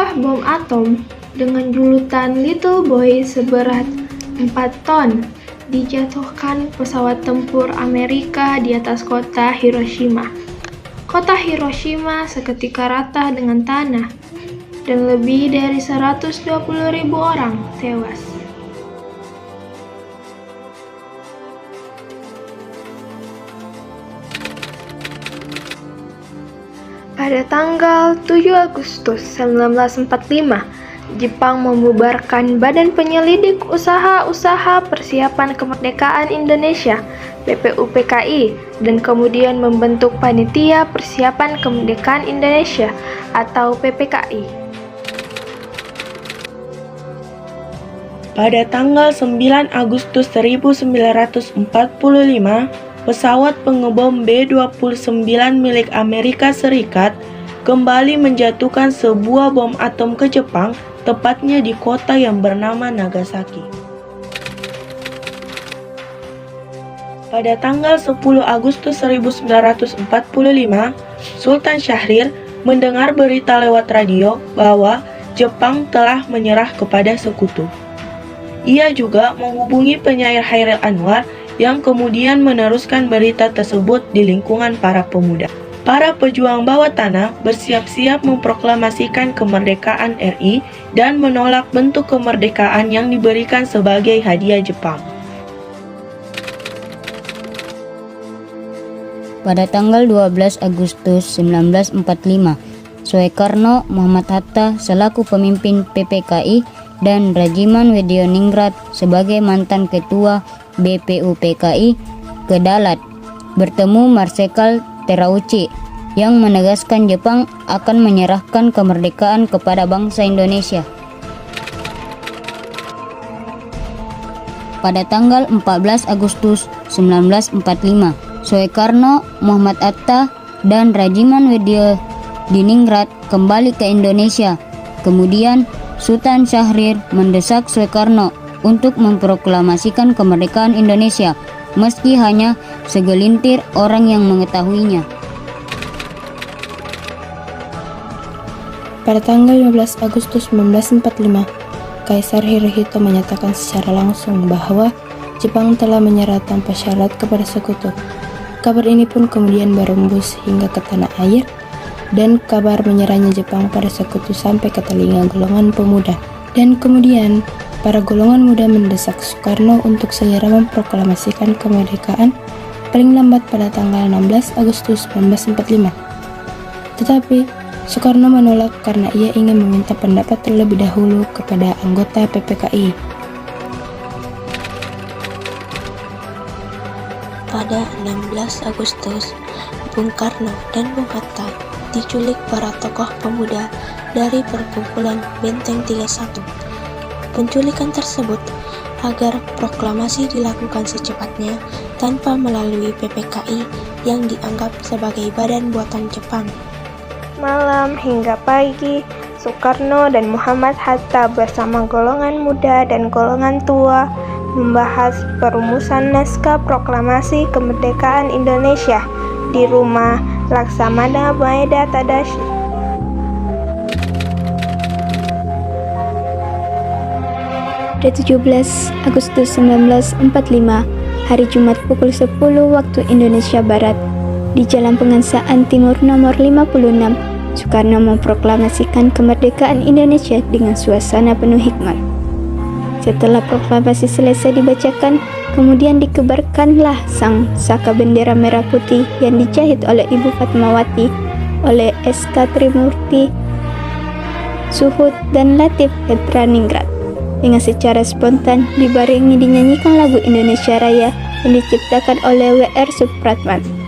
Sebuah bom atom dengan julutan Little Boy seberat 4 ton dijatuhkan pesawat tempur Amerika di atas kota Hiroshima. Kota Hiroshima seketika rata dengan tanah dan lebih dari 120.000 orang tewas. Pada tanggal 7 Agustus 1945, Jepang membubarkan Badan Penyelidik Usaha-Usaha Persiapan Kemerdekaan Indonesia (BPUPKI) dan kemudian membentuk Panitia Persiapan Kemerdekaan Indonesia atau PPKI. Pada tanggal 9 Agustus 1945, pesawat pengebom B-29 milik Amerika Serikat kembali menjatuhkan sebuah bom atom ke Jepang, tepatnya di kota yang bernama Nagasaki. Pada tanggal 10 Agustus 1945, Sultan Syahrir mendengar berita lewat radio bahwa Jepang telah menyerah kepada sekutu. Ia juga menghubungi penyair Chairil Anwar yang kemudian meneruskan berita tersebut di lingkungan para pemuda. Para pejuang bawah tanah bersiap-siap memproklamasikan kemerdekaan RI dan menolak bentuk kemerdekaan yang diberikan sebagai hadiah Jepang. Pada tanggal 12 Agustus 1945, Soekarno, Muhammad Hatta selaku pemimpin PPKI dan Rajiman Wedioningrat sebagai mantan ketua BPUPKI ke Dalat bertemu Marsekal Terauchi yang menegaskan Jepang akan menyerahkan kemerdekaan kepada bangsa Indonesia. Pada tanggal 14 Agustus 1945, Soekarno, Muhammad Hatta, dan Rajiman Wedioningrat kembali ke Indonesia. Kemudian Sultan Syahrir mendesak Soekarno untuk memproklamasikan kemerdekaan Indonesia, meski hanya segelintir orang yang mengetahuinya. Pada tanggal 15 Agustus 1945, Kaisar Hirohito menyatakan secara langsung bahwa Jepang telah menyerah tanpa syarat kepada sekutu. Kabar ini pun kemudian berembus hingga ke tanah air, dan kabar menyerahnya Jepang pada sekutu sampai ke telinga golongan pemuda. Dan kemudian para golongan muda mendesak Soekarno untuk segera memproklamasikan kemerdekaan paling lambat pada tanggal 16 Agustus 1945. Tetapi Soekarno menolak karena ia ingin meminta pendapat terlebih dahulu kepada anggota PPKI. Pada 16 Agustus, Bung Karno dan Bung Hatta diculik para tokoh pemuda dari perkumpulan Benteng 31. Penculikan tersebut agar proklamasi dilakukan secepatnya tanpa melalui PPKI yang dianggap sebagai badan buatan Jepang. Malam hingga pagi, Soekarno dan Muhammad Hatta bersama golongan muda dan golongan tua membahas perumusan naskah proklamasi kemerdekaan Indonesia di rumah Laksamana Maeda Tadashi. Pada 17 Agustus 1945, hari Jumat pukul 10 waktu Indonesia Barat, di Jalan Pengansaan Timur nomor 56, Soekarno memproklamasikan kemerdekaan Indonesia dengan suasana penuh hikmat. Setelah proklamasi selesai dibacakan, kemudian dikebarkanlah sang saka bendera merah putih yang dijahit oleh Ibu Fatmawati, oleh S.K. Trimurti, Suhud, dan Latif Hedraningrat. Dengan secara spontan dibarengi dinyanyikan lagu Indonesia Raya yang diciptakan oleh W.R. Supratman.